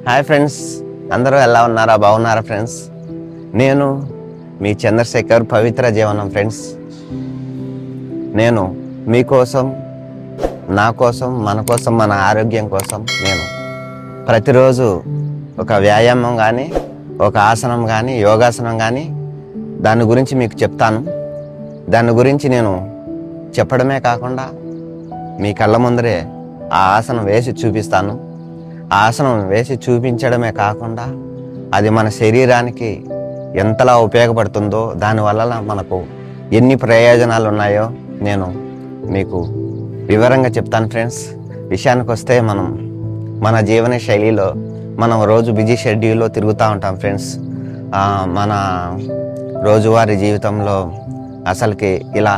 Hi friends, అందరూ ఎలా ఉన్నారా? బాగున్నారా ఫ్రెండ్స్? నేను మీ చంద్రశేఖర్, పవిత్ర జీవనం ఫ్రెండ్స్. నేను మీకోసం, నా కోసం, మన కోసం, మన ఆరోగ్యం కోసం నేను ప్రతిరోజు ఒక వ్యాయామం కానీ, ఒక ఆసనం కానీ, యోగాసనం కానీ దాని గురించి మీకు చెప్తాను. దాని గురించి నేను చెప్పడమే కాకుండా మీ కళ్ళ ముందరే ఆ ఆసనం వేసి చూపిస్తాను. ఆ ఆసనం వేసి చూపించడమే కాకుండా అది మన శరీరానికి ఎంతలా ఉపయోగపడుతుందో, దానివల్ల మనకు ఎన్ని ప్రయోజనాలు ఉన్నాయో నేను మీకు వివరంగా చెప్తాను ఫ్రెండ్స్. విషయానికి వస్తే మన జీవన శైలిలో మనం రోజు బిజీ షెడ్యూల్లో తిరుగుతూ ఉంటాం ఫ్రెండ్స్. మన రోజువారీ జీవితంలో అసలుకి ఇలా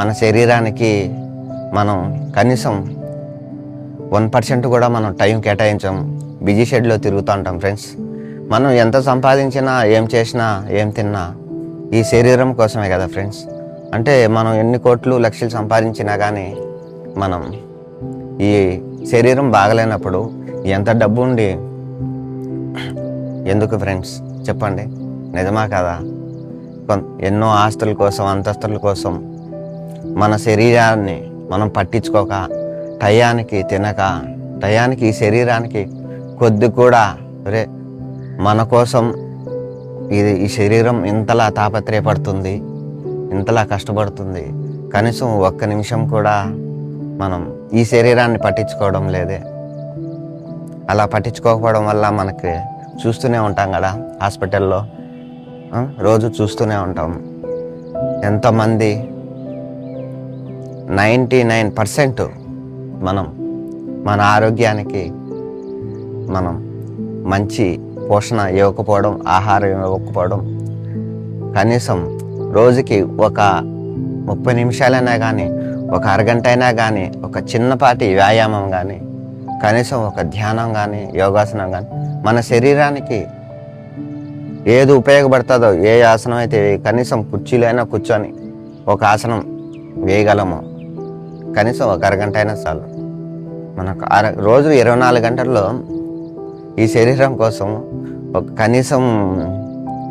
మన శరీరానికి మనం కనీసం 1% కూడా మనం టైం కేటాయించాం. బిజీ షెడ్యూల్లో తిరుగుతూ ఉంటాం ఫ్రెండ్స్. మనం ఎంత సంపాదించినా, ఏం చేసినా, ఏం తిన్నా ఈ శరీరం కోసమే కదా ఫ్రెండ్స్. అంటే మనం ఎన్ని కోట్లు లక్షలు సంపాదించినా కానీ మనం ఈ శరీరం బాగలేనప్పుడు ఎంత డబ్బు ఉండి ఎందుకు ఫ్రెండ్స్ చెప్పండి? నిజమా కదా? ఎన్నో ఆస్తుల కోసం, అంతస్తుల కోసం మన శరీరాన్ని మనం పట్టించుకోక, టయానికి తినక, టయానికి ఈ శరీరానికి కొద్ది కూడా మన కోసం ఈ శరీరం ఇంతలా తాపత్రయపడుతుంది, ఇంతలా కష్టపడుతుంది, కనీసం ఒక్క నిమిషం కూడా మనం ఈ శరీరాన్ని పట్టించుకోవడం లేదే. అలా పట్టించుకోకపోవడం వల్ల మనకి చూస్తూనే ఉంటాం కదా, హాస్పిటల్లో రోజు చూస్తూనే ఉంటాం ఎంతమంది 99% మన ఆరోగ్యానికి మనం మంచి పోషణ ఇవ్వకపోవడం, ఆహారం ఇవ్వకపోవడం, కనీసం రోజుకి ఒక 30 నిమిషాలైనా కానీ, ఒక అరగంట అయినా కానీ, ఒక చిన్నపాటి వ్యాయామం కానీ, కనీసం ఒక ధ్యానం కానీ, యోగాసనం కానీ మన శరీరానికి ఏది ఉపయోగపడుతుందో, ఏ ఆసనం అయితే కనీసం కుర్చీలో అయినా కూర్చొని ఒక ఆసనం వేయగలము, కనీసం ఒక అరగంట అయినా చాలు. మనకు రోజు 24 గంటల్లో ఈ శరీరం కోసం కనీసం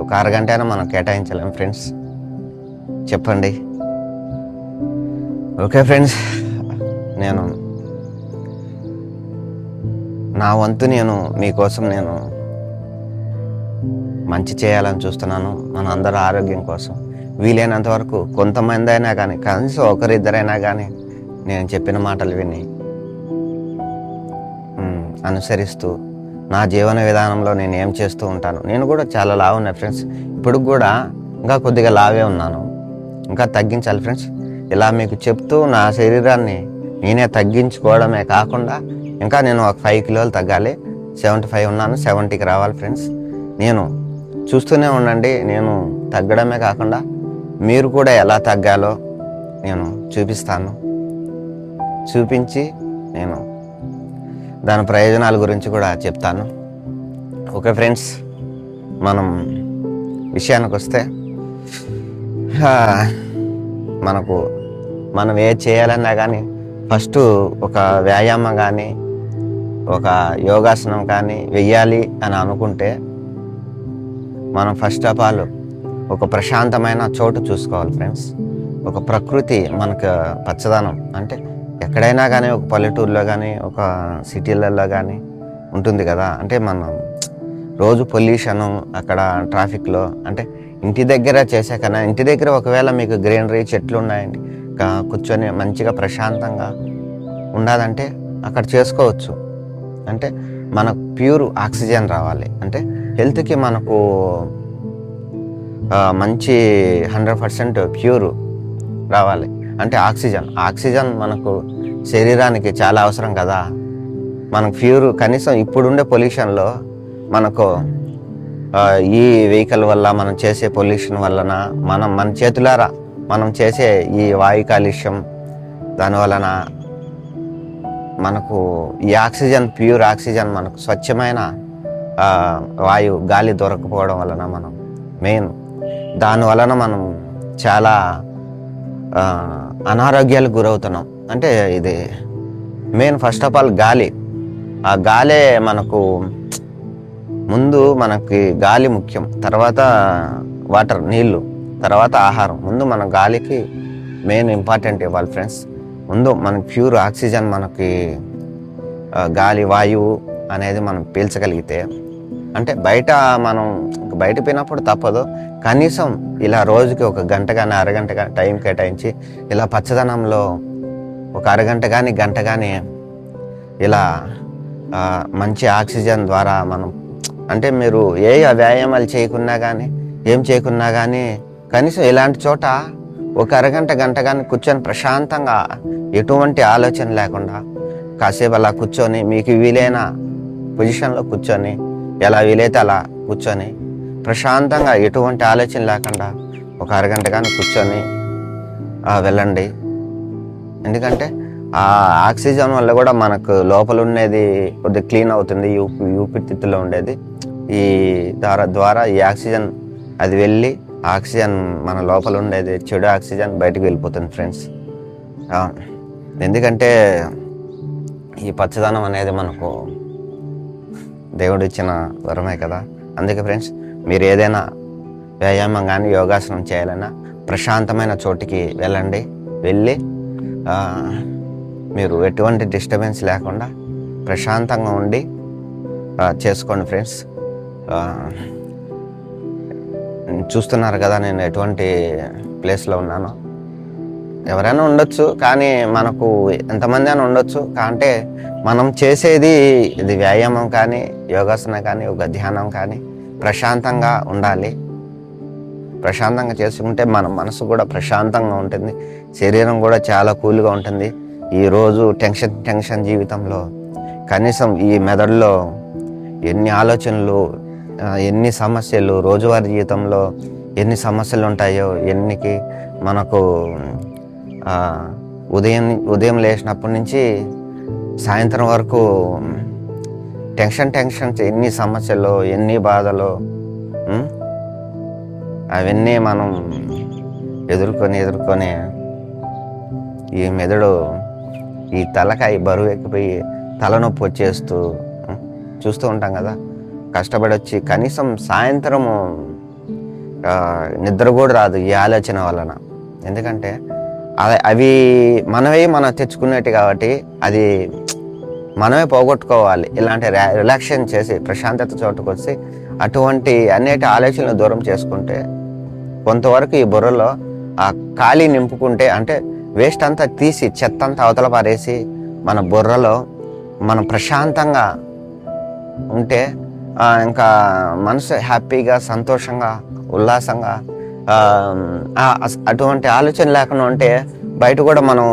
ఒక అరగంట అయినా మనం కేటాయించలేము ఫ్రెండ్స్. చెప్పండి. ఓకే ఫ్రెండ్స్, నేను నా వంతు మీకోసం నేను మంచి చేయాలని చూస్తున్నాను. మన అందరి ఆరోగ్యం కోసం వీలైనంత వరకు కొంతమంది అయినా కానీ, కనీసం ఒకరిద్దరైనా కానీ నేను చెప్పిన మాటలు విని అనుసరిస్తూ నా జీవన విధానంలో నేను ఏం చేస్తూ ఉంటాను. నేను కూడా చాలా లావు ఉన్నా ఫ్రెండ్స్. ఇప్పుడు కూడా ఇంకా కొద్దిగా లావే ఉన్నాను, ఇంకా తగ్గించాలి ఫ్రెండ్స్. ఇలా మీకు చెప్తూ నా శరీరాన్ని నేనే తగ్గించుకోవడమే కాకుండా ఇంకా నేను ఒక 5 కిలోలు తగ్గాలి. 75 ఉన్నాను, 70కి రావాలి ఫ్రెండ్స్. నేను చూస్తూనే ఉండండి. నేను తగ్గడమే కాకుండా మీరు కూడా ఎలా తగ్గాలో నేను చూపిస్తాను. చూపించి నేను దాని ప్రయోజనాల గురించి కూడా చెప్తాను. ఓకే ఫ్రెండ్స్, మనం విషయానికి వస్తే మనం ఏది చేయాలన్నా కానీ ఫస్ట్ ఒక వ్యాయామం కానీ, ఒక యోగాసనం కానీ వెయ్యాలి అని అనుకుంటే మనం ఫస్ట్ ఆఫ్ ఆల్ ఒక ప్రశాంతమైన చోటు చూసుకోవాలి ఫ్రెండ్స్. ఒక ప్రకృతి మనకు పచ్చదనం అంటే ఎక్కడైనా కానీ, ఒక పల్లెటూరులో కానీ, ఒక సిటీలలో కానీ ఉంటుంది కదా. అంటే మనం రోజు పొల్యూషను, అక్కడ ట్రాఫిక్లో, అంటే ఇంటి దగ్గర చేసే కన్నా ఇంటి దగ్గర ఒకవేళ మీకు గ్రీనరీ, చెట్లు ఉన్నాయండి, కూర్చొని మంచిగా ప్రశాంతంగా ఉండాలంటే అక్కడ చేసుకోవచ్చు. అంటే మనకు ప్యూర్ ఆక్సిజన్ రావాలి, అంటే హెల్త్కి మనకు మంచి 100% ప్యూర్ రావాలి. అంటే ఆక్సిజన్ మనకు శరీరానికి చాలా అవసరం కదా. మనకు ప్యూర్ కనీసం ఇప్పుడుండే పొల్యూషన్లో మనకు ఈ వెహికల్ వల్ల, మనం చేసే పొల్యూషన్ వలన, మన చేతులారా మనం చేసే ఈ వాయు కాలుష్యం, దానివలన మనకు ఈ ప్యూర్ ఆక్సిజన్, మనకు స్వచ్ఛమైన వాయు గాలి దొరకపోవడం వలన మనం దానివలన మనం చాలా అనారోగ్యాలకు గురవుతున్నాం. అంటే ఇది మెయిన్ ఫస్ట్ ఆఫ్ ఆల్ గాలి. ఆ గాలే మనకు ముందు మనకి గాలి ముఖ్యం, తర్వాత వాటర్ నీళ్ళు, తర్వాత ఆహారం. ముందు మన గాలికి మెయిన్ ఇంపార్టెంట్ ఇవ్వాలి ఫ్రెండ్స్. ముందు మనకి ప్యూర్ ఆక్సిజన్, మనకి గాలి వాయువు అనేది మనం పీల్చగలిగితే, అంటే బయట పోయినప్పుడు తప్పదు, కనీసం ఇలా రోజుకి ఒక గంట కానీ అరగంట కానీ టైం కేటాయించి ఇలా పచ్చదనంలో ఒక అరగంట కానీ గంట కానీ ఇలా మంచి ఆక్సిజన్ ద్వారా మనం, అంటే మీరు ఏ వ్యాయామాలు చేయకున్నా కానీ ఏం చేయకున్నా కానీ కనీసం ఇలాంటి చోట ఒక అరగంట గంట కానీ కూర్చొని ప్రశాంతంగా ఎటువంటి ఆలోచన లేకుండా కాసేపు అలా కూర్చొని, మీకు వీలైన పొజిషన్లో కూర్చొని, ఎలా వీలైతే అలా కూర్చొని ప్రశాంతంగా ఎటువంటి ఆలోచన లేకుండా ఒక అరగంట కానీ కూర్చొని వెళ్ళండి. ఎందుకంటే ఆ ఆక్సిజన్ వల్ల కూడా మనకు లోపల ఉండేది కొద్దిగా క్లీన్ అవుతుంది, ఊపిరితిత్తులో ఉండేది. ఈ ద్వారా ఈ ఆక్సిజన్ అది వెళ్ళి ఆక్సిజన్ మన లోపల ఉండేది చెడు ఆక్సిజన్ బయటకు వెళ్ళిపోతుంది ఫ్రెండ్స్. ఎందుకంటే ఈ పచ్చదనం అనేది మనకు దేవుడు ఇచ్చిన వరమే కదా. అందుకే ఫ్రెండ్స్, మీరు ఏదైనా వ్యాయామం కానీ యోగాసనం చేయాలన్నా ప్రశాంతమైన చోటికి వెళ్ళి మీరు ఎటువంటి డిస్టర్బెన్స్ లేకుండా ప్రశాంతంగా ఉండి చేసుకోండి ఫ్రెండ్స్. చూస్తున్నారు కదా నేను ఎటువంటి ప్లేస్లో ఉన్నానో. ఎవరైనా ఉండొచ్చు, కానీ మనకు ఎంతమంది అయినా ఉండొచ్చు. అంటే మనం చేసేది ఇది వ్యాయామం కానీ యోగాసనం కానీ ఒక ధ్యానం కానీ ప్రశాంతంగా ఉండాలి. ప్రశాంతంగా చేసుకుంటే మన మనసు కూడా ప్రశాంతంగా ఉంటుంది, శరీరం కూడా చాలా కూల్గా ఉంటుంది. ఈరోజు టెన్షన్ జీవితంలో కనీసం ఈ మెదడులో ఎన్ని ఆలోచనలు, ఎన్ని సమస్యలు, రోజువారీ జీవితంలో ఎన్ని సమస్యలు ఉంటాయో, ఎన్నికి మనకు ఉదయం లేచినప్పటి నుంచి సాయంత్రం వరకు టెన్షన్ ఎన్ని సమస్యలు, ఎన్ని బాధలు, అవన్నీ మనం ఎదుర్కొని ఈ మెదడు, ఈ తలకాయ బరువు ఎక్కిపోయి తలనొప్పి వచ్చేస్తూ చూస్తూ ఉంటాం కదా. కష్టపడి వచ్చి కనీసం సాయంత్రము నిద్ర కూడా రాదు ఈ ఆలోచన వలన. ఎందుకంటే అవి మనం తెచ్చుకునేవి కాబట్టి అది మనమే పోగొట్టుకోవాలి. ఇలాంటి రిలాక్సేషన్ చేసి ప్రశాంతత చోటుకు వచ్చి అటువంటి అన్నిటి ఆలోచనలు దూరం చేసుకుంటే కొంతవరకు ఈ బుర్రలో ఆ ఖాళీ నింపుకుంటే, అంటే వేస్ట్ అంతా తీసి చెత్త అంతా అవతల పారేసి మన బుర్రలో మనం ప్రశాంతంగా ఉంటే ఇంకా మనసు హ్యాపీగా, సంతోషంగా, ఉల్లాసంగా, అటువంటి ఆలోచన లేకుండా ఉంటే బయట కూడా మనం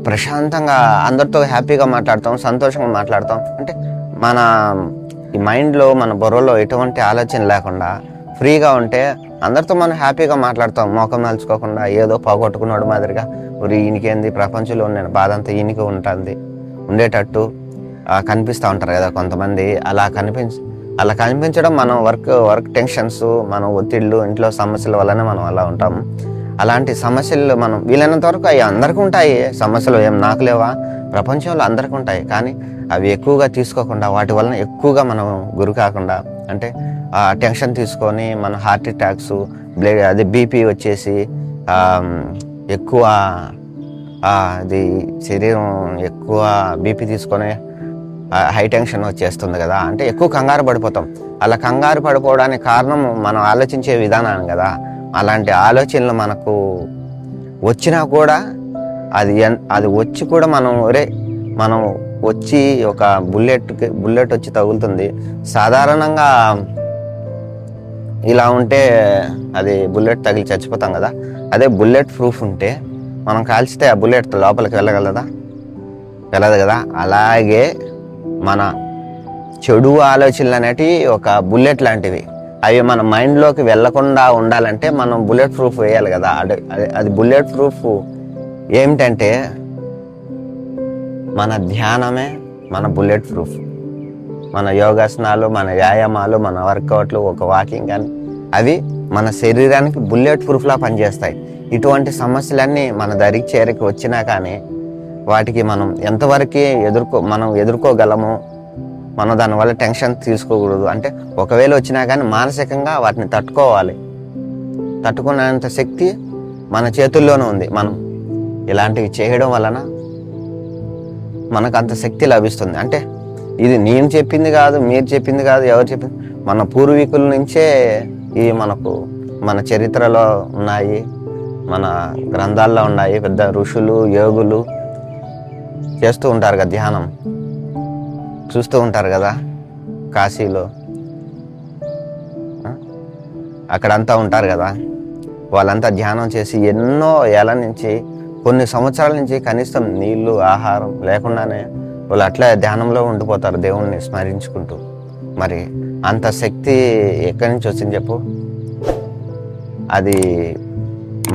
ప్రశాంతంగా అందరితో హ్యాపీగా మాట్లాడతాం, సంతోషంగా మాట్లాడతాం. అంటే మన ఈ మైండ్లో, మన బుర్రలో ఎటువంటి ఆలోచన లేకుండా ఫ్రీగా ఉంటే అందరితో మనం హ్యాపీగా మాట్లాడతాం, మోకం నలుచుకోకుండా ఏదో పోగొట్టుకున్నాడు మాదిరిగా. ఈయనకేంది ప్రపంచంలో ఉన్న బాధ అంతా ఈయనకి ఉండేటట్టు కనిపిస్తూ ఉంటారు కదా కొంతమంది. అలా కనిపించడం మనం వర్క్ టెన్షన్స్, మన ఒత్తిళ్ళు, ఇంట్లో సమస్యల వల్లనే మనం అలా ఉంటాము. అలాంటి సమస్యలు మనం వీలైనంత వరకు అవి అందరికీ ఉంటాయి. సమస్యలు ఏం నాకు లేవా, ప్రపంచంలో అందరికీ ఉంటాయి. కానీ అవి ఎక్కువగా తీసుకోకుండా, వాటి వలన ఎక్కువగా మనం గురి కాకుండా, అంటే టెన్షన్ తీసుకొని మన హార్ట్ అటాక్స్, బీపీ వచ్చేసి ఎక్కువ అది శరీరం ఎక్కువ బీపీ తీసుకొని హై టెన్షన్ వచ్చేస్తుంది కదా. అంటే ఎక్కువ కంగారు పడిపోతాం. అలా కంగారు పడిపోవడానికి కారణం మనం ఆలోచించే విధానం కదా. అలాంటి ఆలోచనలు మనకు వచ్చినా కూడా అది వచ్చి కూడా మనం వచ్చి ఒక బుల్లెట్ వచ్చి తగులుతుంది. సాధారణంగా ఇలా ఉంటే అది బుల్లెట్ తగిలి చచ్చిపోతాం కదా. అదే బుల్లెట్ ప్రూఫ్ ఉంటే మనం కాల్చితే ఆ బుల్లెట్ లోపలికి వెళ్ళదు కదా. అలాగే మన చెడు ఆలోచనలు అనేటివి ఒక బుల్లెట్ లాంటివి. అవి మన మైండ్లోకి వెళ్ళకుండా ఉండాలంటే మనం బుల్లెట్ ప్రూఫ్ వేయాలి కదా. అది బుల్లెట్ ప్రూఫ్ ఏమిటంటే మన ధ్యానమే మన బుల్లెట్ ప్రూఫ్. మన యోగాసనాలు, మన వ్యాయామాలు, మన వర్కౌట్లు, ఒక వాకింగ్ కానీ అవి మన శరీరానికి బుల్లెట్ ప్రూఫ్లా పనిచేస్తాయి. ఇటువంటి సమస్యలన్నీ మన దరికి చేరికి వచ్చినా కానీ వాటికి మనం ఎంతవరకు ఎదుర్కోగలము, మనం దానివల్ల టెన్షన్ తీసుకోకూడదు. అంటే ఒకవేళ వచ్చినా కానీ మానసికంగా వాటిని తట్టుకునేంత శక్తి మన చేతుల్లోనే ఉంది. మనం ఇలాంటివి చేయడం వలన మనకు అంత శక్తి లభిస్తుంది. అంటే ఇది నేను చెప్పింది కాదు, మీరు చెప్పింది కాదు, ఎవరు చెప్పింది, మన పూర్వీకుల నుంచే ఇవి మన చరిత్రలో ఉన్నాయి, మన గ్రంథాల్లో ఉన్నాయి. పెద్ద ఋషులు యోగులు చేస్తూ ఉంటారు కదా ధ్యానం, చూస్తూ ఉంటారు కదా కాశీలో, అక్కడంతా ఉంటారు కదా. వాళ్ళంతా ధ్యానం చేసి ఎన్నో ఏళ్ళ నుంచి, కొన్ని సంవత్సరాల నుంచి కనీసం నీళ్లు ఆహారం లేకుండానే వాళ్ళు అట్లా ధ్యానంలో ఉండిపోతారు దేవుణ్ణి స్మరించుకుంటూ. మరి అంత శక్తి ఎక్కడి నుంచి వచ్చింది చెప్పు? అది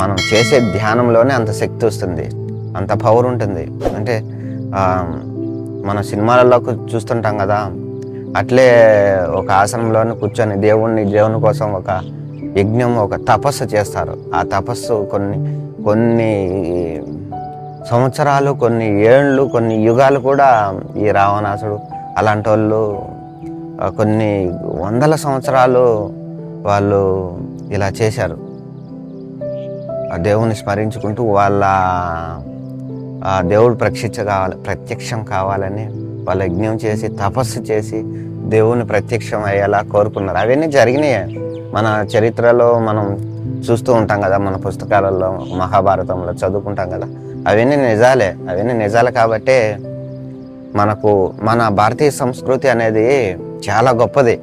మనం చేసే ధ్యానంలోనే అంత శక్తి వస్తుంది, అంత పవర్ ఉంటుంది. అంటే మన సినిమాలలో చూస్తుంటాం కదా, అట్లే ఒక ఆసనంలోనే కూర్చొని దేవుని కోసం ఒక యజ్ఞం, ఒక తపస్సు చేస్తారు. ఆ తపస్సు కొన్ని సంవత్సరాలు, కొన్ని ఏళ్ళు, కొన్ని యుగాలు కూడా ఈ రావణాసుడు అలాంటి వాళ్ళు కొన్ని వందల సంవత్సరాలు వాళ్ళు ఇలా చేశారు. ఆ దేవుని స్మరించుకుంటూ వాళ్ళ దేవుడు ప్రత్యక్షం కావాలని వాళ్ళ యజ్ఞం చేసి తపస్సు చేసి దేవుని ప్రత్యక్షం అయ్యేలా కోరుకున్నారు. అవన్నీ జరిగినాయి. మన చరిత్రలో మనం చూస్తూ ఉంటాం కదా, మన పుస్తకాలలో మహాభారతంలో చదువుకుంటాం కదా. అవన్నీ నిజాలే కాబట్టే మన భారతీయ సంస్కృతి అనేది చాలా గొప్పది.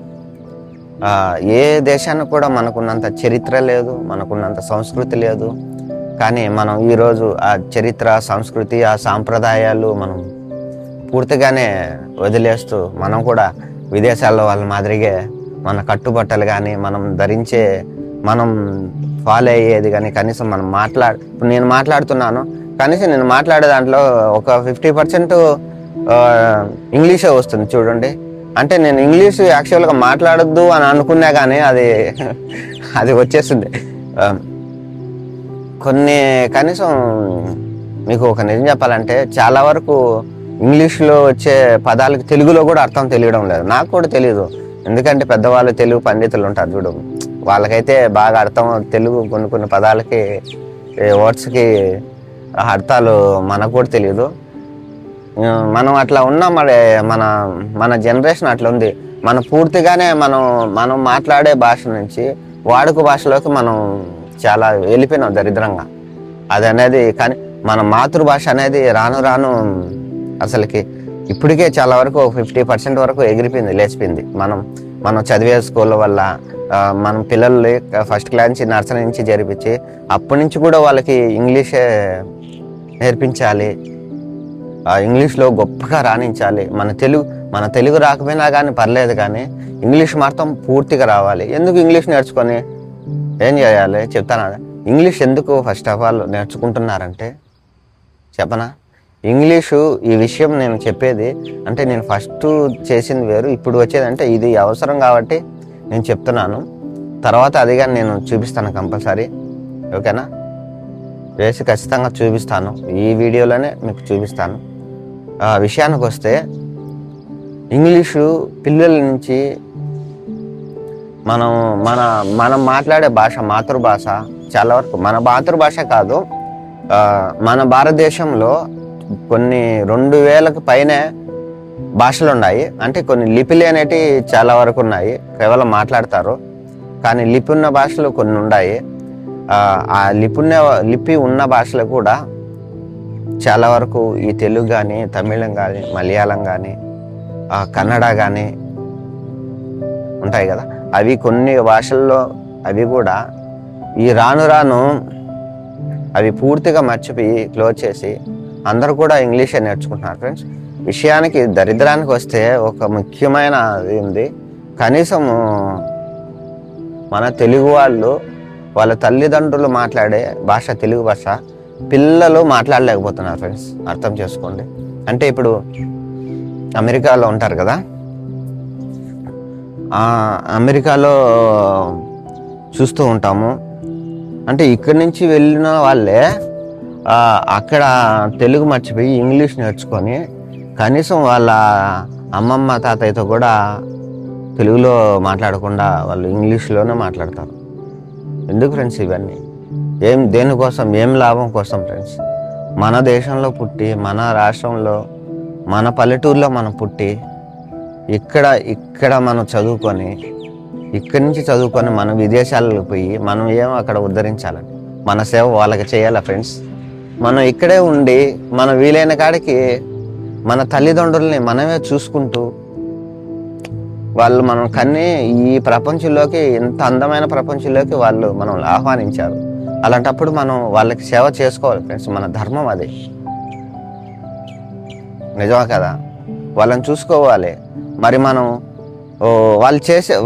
ఏ దేశానికి కూడా మనకున్నంత చరిత్ర లేదు, మనకున్నంత సంస్కృతి లేదు. కానీ మనం ఈరోజు ఆ చరిత్ర, సంస్కృతి, ఆ సాంప్రదాయాలు మనం పూర్తిగానే వదిలేస్తూ మనం కూడా విదేశాల్లో వాళ్ళ మాదిరిగా మన కట్టుబట్టలు కానీ, మనం ఫాలో అయ్యేది కానీ, కనీసం మనం ఇప్పుడు నేను మాట్లాడుతున్నాను, కనీసం నేను మాట్లాడే దాంట్లో ఒక 50% ఇంగ్లీషే వస్తుంది చూడండి. అంటే నేను ఇంగ్లీష్ యాక్చువల్గా మాట్లాడొద్దు అని అనుకున్నా కానీ అది వచ్చేస్తుంది. కనీసం మీకు ఒక నిజం చెప్పాలంటే, చాలా వరకు ఇంగ్లీష్లో వచ్చే పదాలకు తెలుగులో కూడా అర్థం తెలియడం లేదు. నాకు కూడా తెలియదు, ఎందుకంటే పెద్దవాళ్ళు తెలుగు పండితులు ఉంటారు చూడు, వాళ్ళకైతే బాగా అర్థం తెలుగు. కొన్ని పదాలకి, వర్డ్స్కి అర్థాలు మనకు కూడా తెలియదు. మనం అట్లా ఉన్నాం. మరి మన జనరేషన్ అట్లా ఉంది. మనం పూర్తిగానే మనం మాట్లాడే భాష నుంచి వాడుక భాషలోకి మనం చాలా వెళ్ళిపోయినాం దరిద్రంగా. అది అనేది కానీ మన మాతృభాష అనేది రాను అసలుకి ఇప్పటికే చాలా వరకు 50% వరకు ఎగిరిపోయింది, లేచిపోయింది. మనం చదివే స్కూళ్ళ వల్ల మనం పిల్లల్ని ఫస్ట్ క్లాస్ నుంచి, నర్సరీ నుంచి జరిపించి అప్పటి నుంచి కూడా వాళ్ళకి ఇంగ్లీషే నేర్పించాలి, ఇంగ్లీష్లో గొప్పగా రాణించాలి. మన తెలుగు రాకపోయినా కానీ పర్లేదు, కానీ ఇంగ్లీష్ మాత్రం పూర్తిగా రావాలి. ఎందుకు ఇంగ్లీష్ నేర్చుకొని ఏం చేయాలి చెప్తానా? ఇంగ్లీష్ ఎందుకు ఫస్ట్ ఆఫ్ ఆల్ నేర్చుకుంటున్నారంటే చెప్పనా? ఇంగ్లీషు ఈ విషయం నేను చెప్పేది అంటే, నేను ఫస్ట్ చేసింది వేరు, ఇప్పుడు వచ్చేదంటే ఇది అవసరం కాబట్టి నేను చెప్తున్నాను. తర్వాత అదిగా నేను చూపిస్తాను కంపల్సరీ, ఓకేనా? వేసి ఖచ్చితంగా చూపిస్తాను, ఈ వీడియోలోనే మీకు చూపిస్తాను. విషయానికి వస్తే, ఇంగ్లీషు పిల్లల నుంచి మనం మాట్లాడే భాష, మాతృభాష చాలా వరకు మన మాతృభాష కాదు, మన భారతదేశంలో కొన్ని 2000కి పైనే భాషలు ఉన్నాయి. అంటే కొన్ని లిపిలు అనేటివి చాలా వరకు ఉన్నాయి, కేవలం మాట్లాడతారు. కానీ లిపి ఉన్న భాషలు కొన్ని ఉన్నాయి. ఆ లిపి ఉన్న భాషలు కూడా చాలా వరకు ఈ తెలుగు కానీ, తమిళం కానీ, మలయాళం కానీ, కన్నడ కానీ ఉంటాయి కదా. అవి కొన్ని భాషల్లో అవి కూడా ఈ రాను అవి పూర్తిగా మర్చిపోయి క్లోజ్ చేసి అందరూ కూడా ఇంగ్లీషే నేర్చుకుంటున్నారు. ఫ్రెండ్స్, విషయానికి దరిద్రానికి వస్తే ఒక ముఖ్యమైన ఉంది. కనీసము మన తెలుగు వాళ్ళ తల్లిదండ్రులు మాట్లాడే భాష, తెలుగు భాష పిల్లలు మాట్లాడలేకపోతున్నారు. ఫ్రెండ్స్, అర్థం చేసుకోండి. అంటే ఇప్పుడు అమెరికాలో ఉంటారు కదా, అమెరికాలో చూస్తూ ఉంటాము. అంటే ఇక్కడి నుంచి వెళ్ళిన వాళ్ళే అక్కడ తెలుగు మర్చిపోయి ఇంగ్లీష్ నేర్చుకొని కనీసం వాళ్ళ అమ్మమ్మ తాతయ్యతో కూడా తెలుగులో మాట్లాడకుండా వాళ్ళు ఇంగ్లీష్లోనే మాట్లాడతారు. ఎందుకు ఫ్రెండ్స్ ఇవన్నీ? దేనికోసం, ఏం లాభం కోసం ఫ్రెండ్స్? మన దేశంలో పుట్టి, మన రాష్ట్రంలో, మన పల్లెటూరులో మనం పుట్టి, ఇక్కడ మనం చదువుకొని, ఇక్కడి నుంచి చదువుకొని మనం విదేశాలకు పోయి మనం ఏమో అక్కడ ఉద్ధరించాలని, మన సేవ వాళ్ళకి చేయాలా ఫ్రెండ్స్? మనం ఇక్కడే ఉండి మనం వీలైన కాడికి మన తల్లిదండ్రుల్ని మనమే చూసుకుంటూ, వాళ్ళు మనం కన్నీ ఈ ప్రపంచంలోకి, ఇంత అందమైన ప్రపంచంలోకి వాళ్ళు మనల్ని ఆహ్వానించారు. అలాంటప్పుడు మనం వాళ్ళకి సేవ చేసుకోవాలి ఫ్రెండ్స్. మన ధర్మం అది, నిజమా కదా? వాళ్ళని చూసుకోవాలి. మరి మనం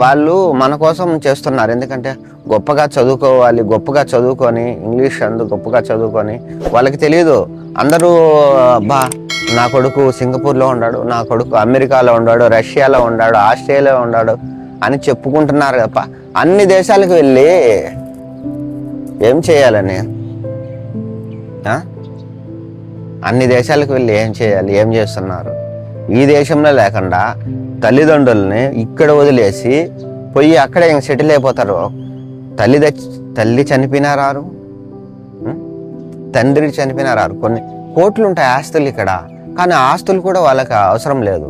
వాళ్ళు మన కోసం చేస్తున్నారు. ఎందుకంటే గొప్పగా చదువుకోవాలి, గొప్పగా చదువుకొని ఇంగ్లీష్ గొప్పగా చదువుకొని, వాళ్ళకి తెలియదు అందరూ నా కొడుకు సింగపూర్లో ఉన్నాడు, నా కొడుకు అమెరికాలో ఉన్నాడు, రష్యాలో ఉన్నాడు, ఆస్ట్రేలియాలో ఉన్నాడు అని చెప్పుకుంటున్నారు తప్ప అన్ని దేశాలకు వెళ్ళి ఏం చేయాలని? అన్ని దేశాలకు వెళ్ళి ఏం చేయాలి? ఏం చేస్తున్నారు? ఈ దేశంలో లేకుండా తల్లిదండ్రుల్ని ఇక్కడ వదిలేసి పోయి అక్కడే ఇంక సెటిల్ అయిపోతారు. తల్లి చనిపోయినా రారు, తండ్రి చనిపోయినా రారు. కొన్ని కోట్లు ఉంటాయి ఆస్తులు ఇక్కడ, కానీ ఆస్తులు కూడా వాళ్ళకి అవసరం లేదు.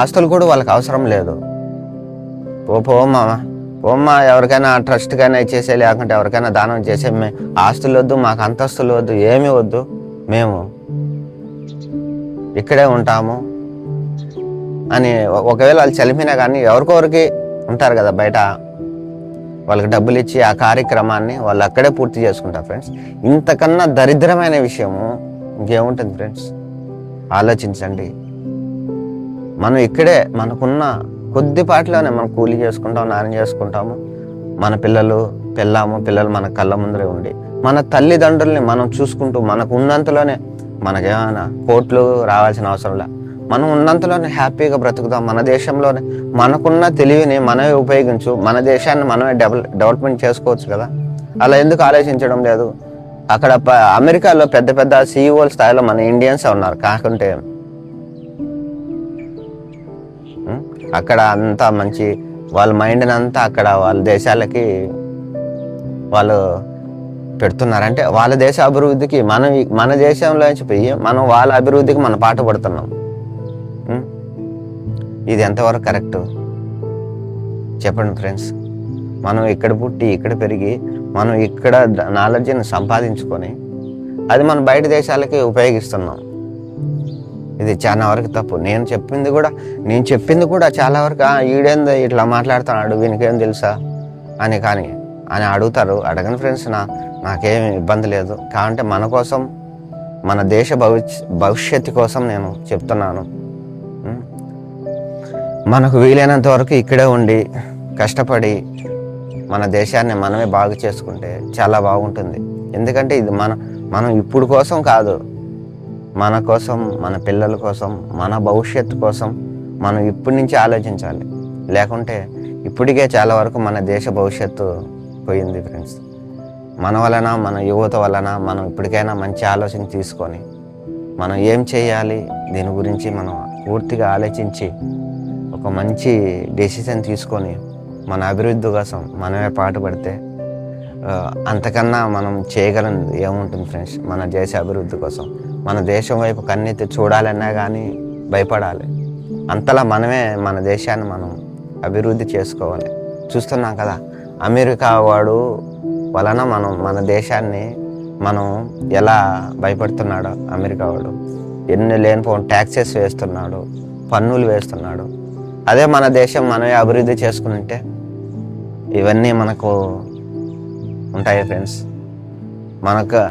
ఆస్తులు కూడా వాళ్ళకి అవసరం లేదు. పోమ్మా ఎవరికైనా ట్రస్ట్ కైనా ఇచ్చేసే, లేకుంటే ఎవరికైనా దానం చేసే, ఆస్తులు వద్దు, మాకు అంతస్తులు వద్దు, ఏమీ వద్దు, మేము ఇక్కడే ఉంటాము అని. ఒకవేళ వాళ్ళు చనిపోయినా కానీ ఎవరికొరికి ఉంటారు కదా బయట, వాళ్ళకి డబ్బులు ఇచ్చి ఆ కార్యక్రమాన్ని వాళ్ళు అక్కడే పూర్తి చేసుకుంటారు ఫ్రెండ్స్. ఇంతకన్నా దరిద్రమైన విషయము ఇంకేముంటుంది ఫ్రెండ్స్? ఆలోచించండి. మనం ఇక్కడే మనకున్న కొద్దిపాటిలోనే మనం కూలి చేసుకుంటాం, నాన్న చేసుకుంటాము. మన పిల్లలు మన కళ్ళ ముందరే ఉండి మన తల్లిదండ్రుల్ని మనం చూసుకుంటూ, మనకు ఉన్నంతలోనే, మనకేమైనా కోట్లు రావాల్సిన అవసరంలా, మనం ఉన్నంతలోనే హ్యాపీగా బ్రతుకుదాం. మన దేశంలోనే మనకున్న తెలివిని మనమే ఉపయోగించు, మన దేశాన్ని మనమే డెవలప్మెంట్ చేసుకోవచ్చు కదా. అలా ఎందుకు ఆలోచించడం లేదు? అక్కడ అమెరికాలో పెద్ద పెద్ద CEO స్థాయిలో మన ఇండియన్స్ ఉన్నారు. కాకుంటే అక్కడ అంతా మంచి వాళ్ళ మైండ్ని అంతా అక్కడ వాళ్ళ దేశాలకి వాళ్ళు పెడుతున్నారంటే వాళ్ళ దేశ అభివృద్ధికి మన దేశంలో నుంచి పోయి మనం వాళ్ళ అభివృద్ధికి మన పాట పడుతున్నాం. ఇది ఎంతవరకు కరెక్ట్ చెప్పండి ఫ్రెండ్స్? మనం ఇక్కడ పుట్టి, ఇక్కడ పెరిగి, మనం ఇక్కడ నాలెడ్జ్ని సంపాదించుకొని అది మన బయట దేశాలకి ఉపయోగిస్తున్నాం. ఇది చాలా వరకు తప్పు. నేను చెప్పింది కూడా చాలా వరకు ఈడేందో ఇట్లా మాట్లాడుతున్నాడు, వీనికేం తెలుసా అని అడుగుతారు. అడగని ఫ్రెండ్స్, నాకేం ఇబ్బంది లేదు. కాబట్టి మన కోసం, మన దేశ భవిష్యత్తు కోసం నేను చెప్తున్నాను. మనకు వీలైనంత వరకు ఇక్కడే ఉండి కష్టపడి మన దేశాన్ని మనమే బాగు చేసుకుంటే చాలా బాగుంటుంది. ఎందుకంటే ఇది మనం ఇప్పుడు కోసం కాదు, మన కోసం, మన పిల్లల కోసం, మన భవిష్యత్తు కోసం మనం ఇప్పటి నుంచి ఆలోచించాలి. లేకుంటే ఇప్పటికే చాలా వరకు మన దేశ భవిష్యత్తు పోయింది ఫ్రెండ్స్. మన వలన, మన యువత వలన మనం ఇప్పటికైనా మంచి ఆలోచన తీసుకొని మనం ఏం చేయాలి దీని గురించి మనం పూర్తిగా ఆలోచించి ఒక మంచి డెసిషన్ తీసుకొని మన అభివృద్ధి కోసం మనమే పాటుపడితే అంతకన్నా మనం చేయగలిగింది ఏముంటుంది ఫ్రెండ్స్? మన దేశ అభివృద్ధి కోసం మన దేశం వైపు కన్నెత్తి చూడాలన్నా కానీ భయపడాలి. అంతలా మనమే మన దేశాన్ని మనం అభివృద్ధి చేసుకోవాలి. చూస్తున్నాం కదా, అమెరికా వాడు వలన మన దేశాన్ని మనం ఎలా భయపడుతున్నాడో. అమెరికా వాడు ఎన్ని లేనిపోని ట్యాక్సెస్ వేస్తున్నాడు, పన్నులు వేస్తున్నాడు. అదే మన దేశం మనమే అభివృద్ధి చేసుకుంటే ఇవన్నీ మనకు ఉంటాయి ఫ్రెండ్స్. మనకు